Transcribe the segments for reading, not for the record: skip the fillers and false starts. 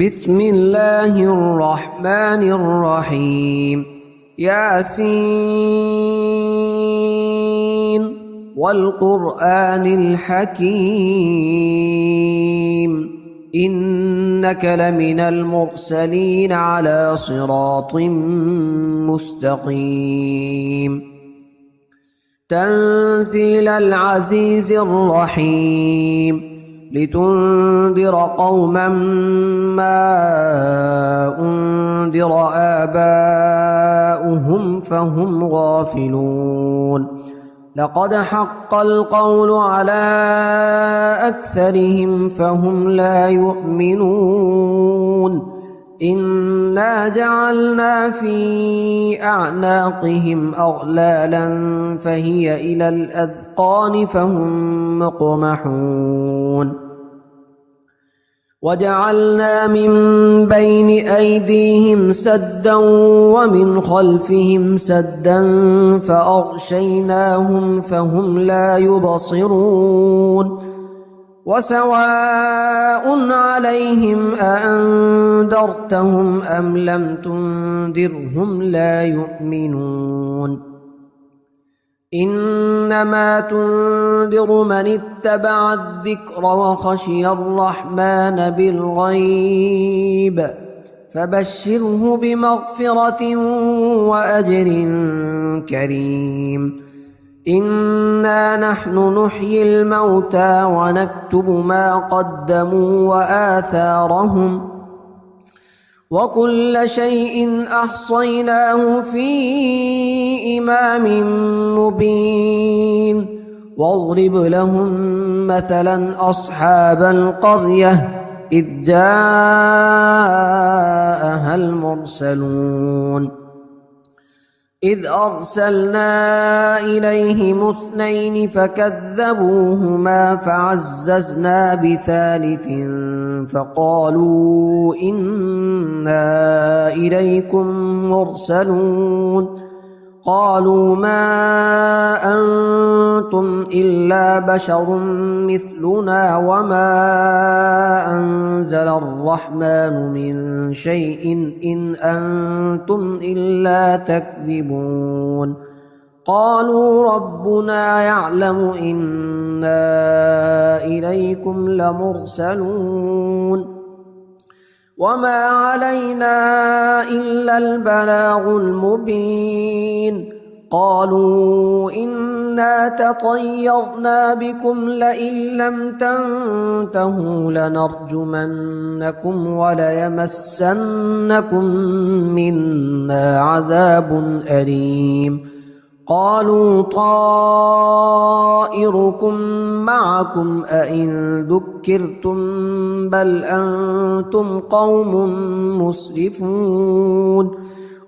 بسم الله الرحمن الرحيم. ياسين والقرآن الحكيم إنك لمن المرسلين على صراط مستقيم. تنزيل العزيز الرحيم لتنذر قوما ما أنذر آباؤهم فهم غافلون. لقد حق القول على أكثرهم فهم لا يؤمنون. إنا جعلنا في أعناقهم أغلالا فهي إلى الأذقان فهم مقمحون. وجعلنا من بين أيديهم سدا ومن خلفهم سدا فأغشيناهم فهم لا يبصرون. وسواء عليهم أأنذرتهم أم لم تنذرهم لا يؤمنون. إنما تنذر من اتبع الذكر وخشي الرحمن بالغيب فبشره بمغفرة وأجر كريم. إنا نحن نحيي الموتى ونكتب ما قدموا وآثارهم وكل شيء أحصيناه في إمام مبين. واضرب لهم مثلا أصحاب القرية إذ جاءها المرسلون إذ أرسلنا إليهم اثنين فكذبوهما فعززنا بثالث فقالوا إنا إليكم مرسلون. قالوا ما أنتم إلا بشر مثلنا وما أنزل الرحمن من شيء إن أنتم إلا تكذبون. قالوا ربنا يعلم إنا إليكم لمرسلون وما علينا إلا البلاغ المبين. قالوا إنا تطيرنا بكم لئن لم تنتهوا لنرجمنكم وليمسنكم منا عذاب أليم. قالوا طائركم معكم أئن ذكرتم بل أنتم قوم مسرفون.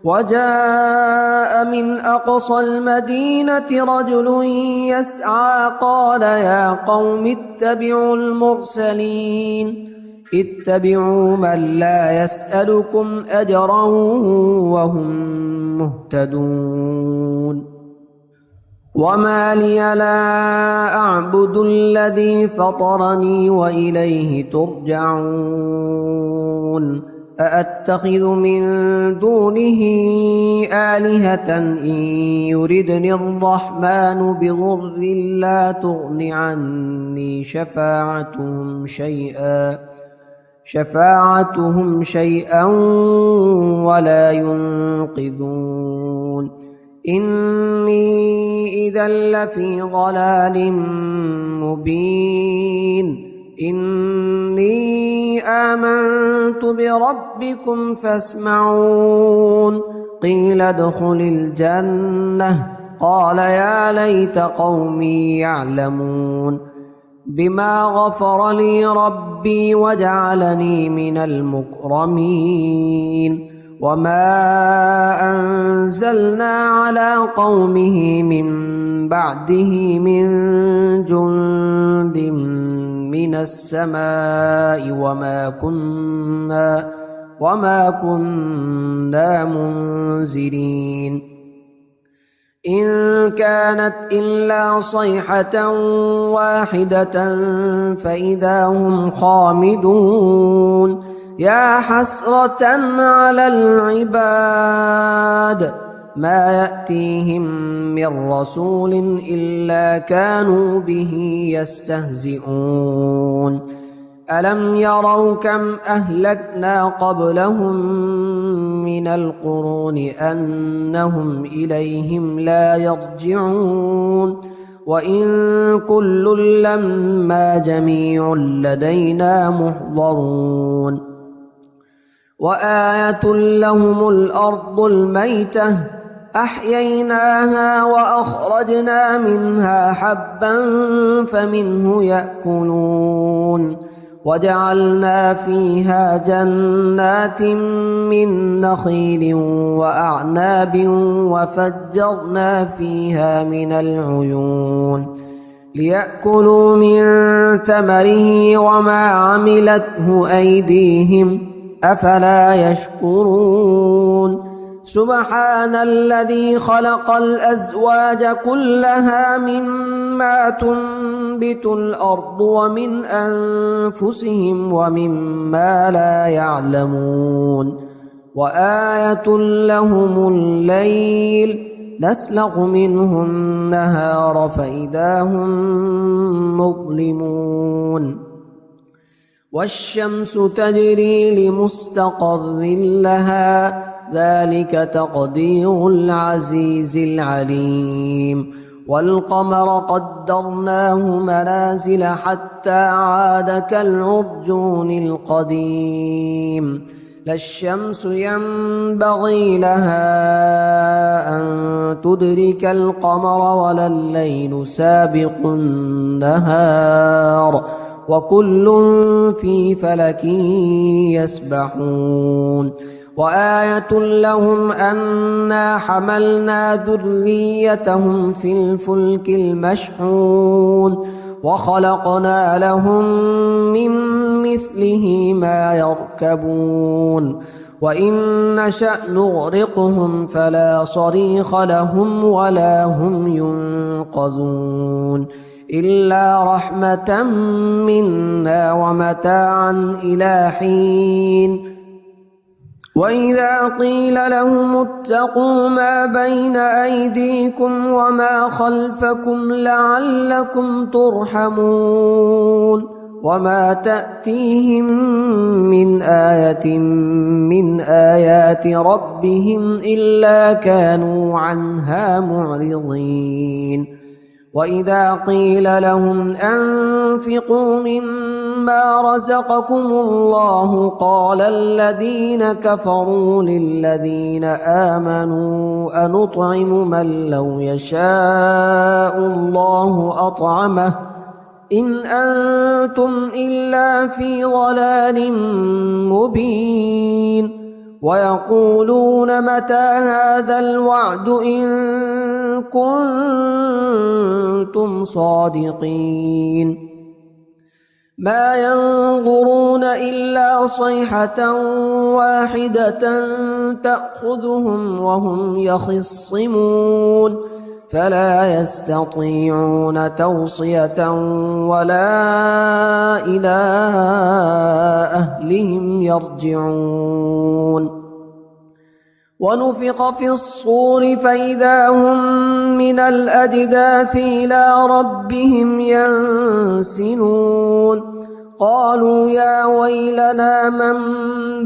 وجاء من أقصى المدينة رجل يسعى قال يا قوم اتبعوا المرسلين اتبعوا من لا يسألكم أجرا وهم مهتدون. وما لي لا أعبد الذي فطرني وإليه ترجعون. أأتخذ من دونه آلهة إن يردني الرحمن بضر لا تغن عني شفاعتهم شيئا ولا ينقذون. إني إذا لفي ضلال مبين. إني آمنت بربكم فاسمعون. قيل ادخل الجنة قال يا ليت قومي يعلمون. بما غفر لي ربي وجعلني من المكرمين. وما أنزلنا على قومه من بعده من جند من السماء وما كنا منزلين. إن كانت إلا صيحة واحدة فإذا هم خامدون يا حسرة على العباد ما يأتيهم من رسول إلا كانوا به يستهزئون ألم يروا كم أهلكنا قبلهم من القرون أنهم إليهم لا يرجعون وإن كل لما جميع لدينا محضرون وآية لهم الأرض الميتة أحييناها وأخرجنا منها حبا فمنه يأكلون وجعلنا فيها جنات من نخيل وأعناب وفجرنا فيها من العيون ليأكلوا من ثمره وما عملته أيديهم أفلا يشكرون سبحان الذي خلق الأزواج كلها مما تنبت الأرض ومن أنفسهم ومما لا يعلمون وآية لهم الليل نسلخ منه النهار فإذا هم مظلمون والشمس تجري لمستقر لها ذلك تقدير العزيز العليم والقمر قدرناه منازل حتى عاد كالعرجون القديم لا الشمس ينبغي لها أن تدرك القمر ولا الليل سابق النهار وكل في فلك يسبحون وآية لهم أنا حملنا ذريتهم في الفلك المشحون وخلقنا لهم من مثله ما يركبون وإن نشأ نغرقهم فلا صريخ لهم ولا هم ينقذون إلا رحمة منا ومتاعا إلى حين وإذا قيل لهم اتقوا ما بين أيديكم وما خلفكم لعلكم ترحمون وما تأتيهم من آية من آيات ربهم إلا كانوا عنها معرضين وإذا قيل لهم أنفقوا مما رزقكم الله قال الذين كفروا للذين آمنوا أنطعم من لو يشاء الله أطعمه إن أنتم إلا في ضلال مبين ويقولون متى هذا الوعد إن كنتم صادقين ما ينظرون إلا صيحة واحدة تأخذهم وهم يخصمون فلا يستطيعون توصية ولا إلى أهلهم يرجعون ونفخ في الصور فإذا هم من الأجداث إلى ربهم ينسلون قالوا يا ويلنا من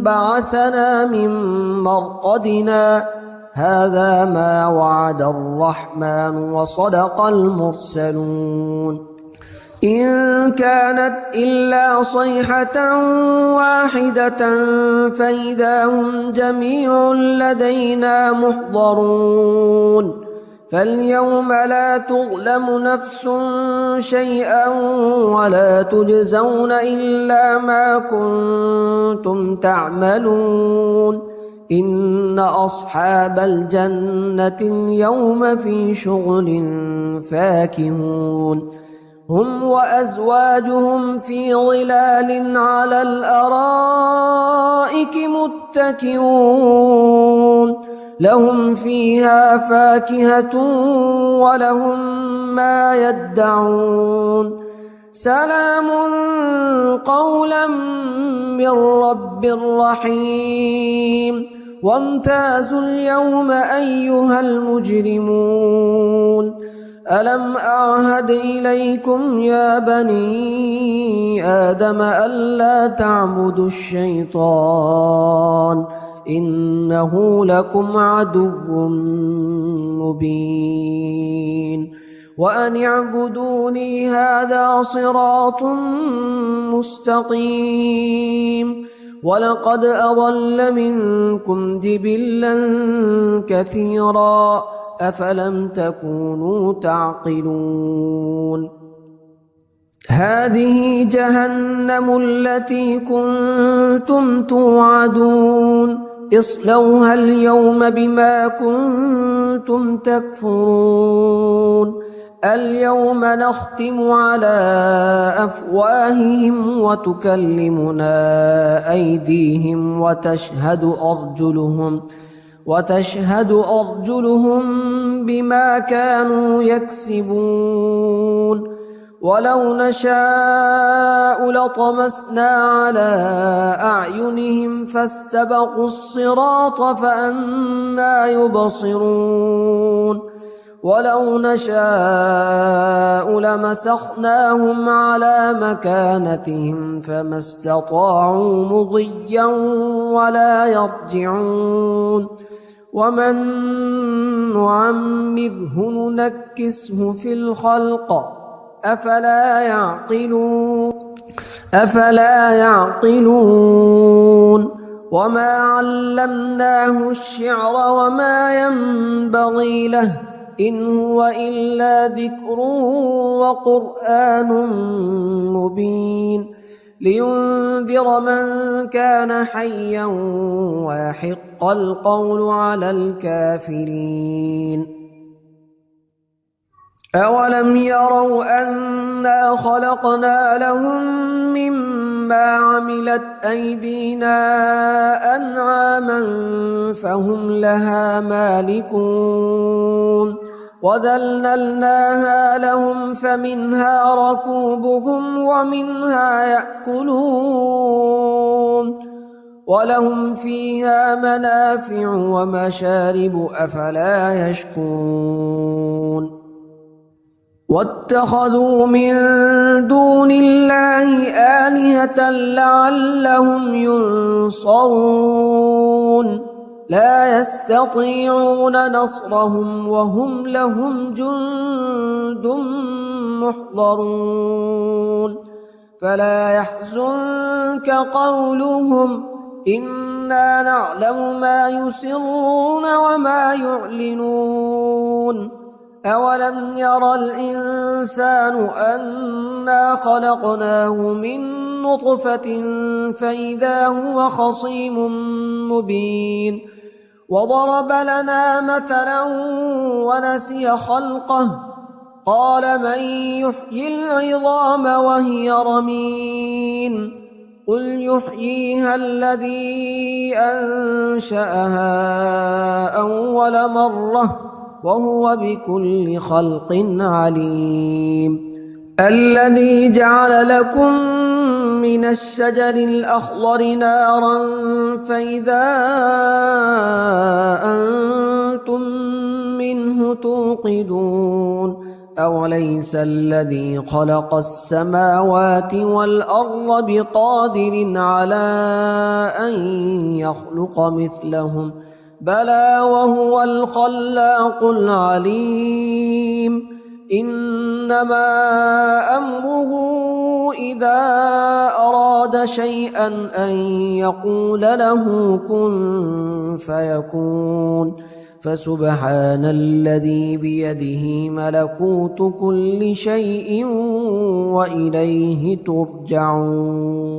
بعثنا من مرقدنا هذا ما وعد الرحمن وصدق المرسلون إن كانت إلا صيحة واحدة فإذا هم جميع لدينا محضرون فاليوم لا تظلم نفس شيئا ولا تجزون إلا ما كنتم تعملون إن أصحاب الجنة اليوم في شغل فاكهون هم وأزواجهم في ظلال على الأرائك متكئون لهم فيها فاكهة ولهم ما يدعون سلام قولا من رب رحيم وامتازوا اليوم أيها المجرمون ألم أعهد إليكم يا بني آدم ألا تعبدوا الشيطان إنه لكم عدو مبين وأن اعبدوني هذا صراط مستقيم ولقد أضل منكم جبلا كثيرا أفلم تكونوا تعقلون هذه جهنم التي كنتم توعدون اصلوها اليوم بما كنتم تكفرون اليوم نختم على أفواههم وتكلمنا أيديهم وتشهد أرجلهم بما كانوا يكسبون ولو نشاء لطمسنا على أعينهم فاستبقوا الصراط فأنى يبصرون ولو نشاء لمسخناهم على مكانتهم فما استطاعوا مضيا ولا يرجعون ومن نعمره ننكسه في الخلق أفلا يعقلون وما علمناه الشعر وما ينبغي له إن هو إلا ذكر وقرآن مبين لينذر من كان حيا ويحق القول على الكافرين أولم يروا أنا خلقنا لهم مما عملت أيدينا أنعاما فهم لها مالكون وذللناها لهم فمنها ركوبهم ومنها يأكلون ولهم فيها منافع ومشارب أفلا يشكرون واتخذوا من دون الله آلهة لعلهم ينصرون لا يستطيعون نصرهم وهم لهم جند محضرون فلا يحزنك قولهم إنا نعلم ما يسرون وما يعلنون أولم ير الإنسان أنا خلقناه من نطفة فإذا هو خصيم مبين وضرب لنا مثلا ونسي خلقه قال من يحيي العظام وهي رميم قل يحييها الذي أنشأها أول مرة وهو بكل خلق عليم الذي جعل لكم من الشجر الأخضر نارا فإذا أنتم منه توقدون أوليس الذي خلق السماوات والأرض بقادر على أن يخلق مثلهم بلى وهو الخلاق العليم إنما أمره إذا أراد شيئا أن يقول له كن فيكون فسبحان الذي بيده ملكوت كل شيء وإليه ترجعون